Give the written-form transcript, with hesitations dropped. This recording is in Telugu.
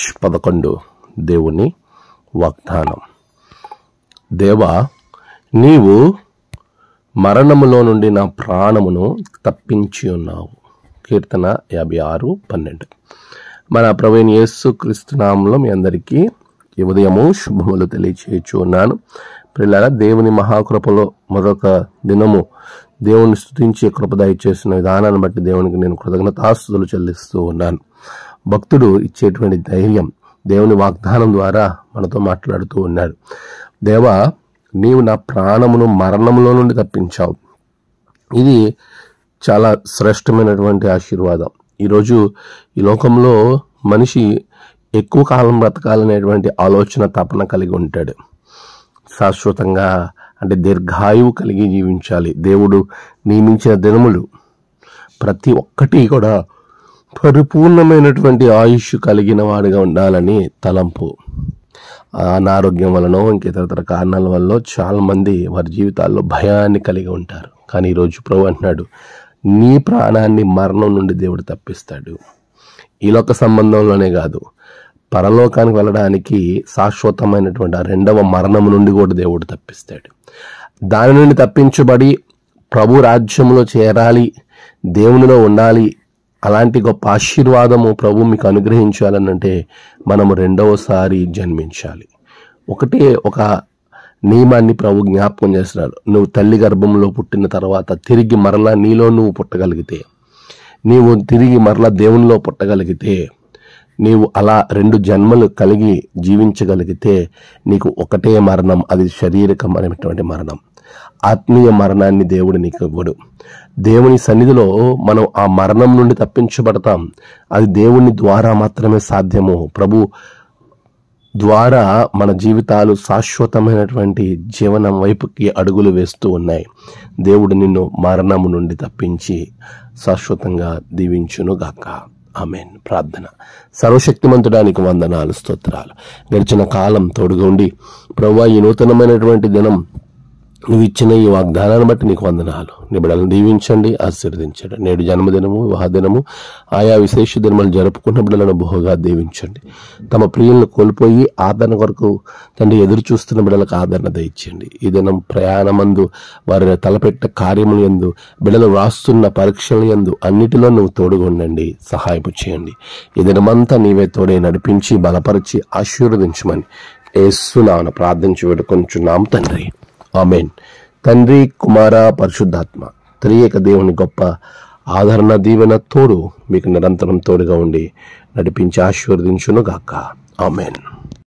మార్చ్ 11 దేవుని వాగ్దానం. దేవా, నీవు మరణములో నుండి నా ప్రాణమును తప్పించి ఉన్నావు. కీర్తన 56:12. మన ప్రభువైన యేసు క్రీస్తు నామములో మీ అందరికీ ఈ ఉదయము శుభములు తెలియచేయచ్చు ఉన్నాను. ప్రియులారా, దేవుని మహాకృపలో మరొక దినము దేవుని స్తుతించే కృప దయచేసిన విధానాన్ని బట్టి దేవునికి నేను కృతజ్ఞతాస్తుతులు చెల్లిస్తూ ఉన్నాను. భక్తుడు ఇచ్చేటువంటి ధైర్యం దేవుని వాగ్దానం ద్వారా మనతో మాట్లాడుతూ ఉన్నాడు. దేవా, నీవు నా ప్రాణమును మరణంలో నుండి తప్పించావు. ఇది చాలా శ్రేష్టమైనటువంటి ఆశీర్వాదం. ఈరోజు ఈ లోకంలో మనిషి ఎక్కువ కాలం బ్రతకాలనేటువంటి ఆలోచన తపన కలిగి ఉంటాడు. శాశ్వతంగా అంటే దీర్ఘాయువు కలిగి జీవించాలి. దేవుడు నియమించిన దినములు ప్రతి ఒక్కటి కూడా పరిపూర్ణమైనటువంటి ఆయుష్ కలిగిన వాడిగా ఉండాలని తలంపు. అనారోగ్యం వలన ఇంకేతర కారణాల వల్ల చాలా మంది వారి జీవితాల్లో భయాన్ని కలిగి ఉంటారు. కానీ ఈరోజు ప్రభు అంటున్నాడు, నీ ప్రాణాన్ని మరణం నుండి దేవుడు తప్పిస్తాడు. ఈ లోక సంబంధంలోనే కాదు, పరలోకానికి వెళ్ళడానికి శాశ్వతమైనటువంటి ఆ రెండవ మరణం నుండి కూడా దేవుడు తప్పిస్తాడు. దాని నుండి తప్పించబడి ప్రభు రాజ్యంలో చేరాలి, దేవునిలో ఉండాలి, అలాంటి గొప్ప ఆశీర్వాదము ప్రభు మీకు అనుగ్రహించాలనంటే మనము రెండవసారి జన్మించాలి. ఒకటే ఒక నియమాన్ని ప్రభు జ్ఞాపకం చేస్తున్నాడు. నువ్వు తల్లి గర్భంలో పుట్టిన తర్వాత తిరిగి మరలా నీలో నువ్వు పుట్టగలిగితే, నీవు తిరిగి మరలా దేవునిలో పుట్టగలిగితే, నీవు అలా 2 జన్మలు కలిగి జీవించగలిగితే నీకు ఒకటే మరణం, అది శారీరకమైనటువంటి మరణం. ఆత్మీయ మరణాన్ని దేవుడు నీకు ఇవ్వడు. దేవుని సన్నిధిలో మనం ఆ మరణం నుండి తప్పించబడతాం. అది దేవుని ద్వారా మాత్రమే సాధ్యము. ప్రభు ద్వారా మన జీవితాలు శాశ్వతమైనటువంటి జీవనం వైపుకి అడుగులు వేస్తూ ఉన్నాయి. దేవుడు నిన్ను మరణము నుండి తప్పించి శాశ్వతంగా దీవించును గాక. ఆమేన్. ప్రార్థన. సర్వశక్తిమంతుడానికి వందనాలు, స్తోత్రాలు. గడిచిన కాలం తోడుగా ఉండి ప్రభువా, ఈ నూతనమైనటువంటి దినం నువ్వు ఇచ్చిన ఈ వాగ్దానాన్ని బట్టి నీకు వందనాలు. నీ బిడ్డలను దీవించండి, ఆశీర్వదించండి. నేడు జన్మదినము, వివాహ దినము, ఆయా విశేష దినములు జరుపుకున్న బిడ్డలను బహుగా దీవించండి. తమ ప్రియులను కోల్పోయి ఆదరణ కొరకు తండ్రి ఎదురు చూస్తున్న బిడ్డలకు ఆదరణ దయచేయండి. ఈ దినం ప్రయాణమందు వారి తలపెట్ట కార్యములు యందు, బిడ్డలు రాస్తున్న పరీక్షల యందు అన్నిటిలో నువ్వు తోడుగా ఉండండి, సహాయపు చేయండి. ఈ దినమంతా నీవే తోడే నడిపించి బలపరిచి ఆశీర్వదించమని యేసు నామమున ప్రార్థించి వేడుకొనుచున్నాం తండ్రి. ఆమేన్. తండ్రి, కుమార, పరిశుద్ధాత్మ త్రియేక దేవుని గొప్ప ఆదరణ, దీవెన, తోడు మీకు నిరంతరం తోడుగా ఉండి నడిపించి ఆశీర్వదించును గాక. ఆమేన్.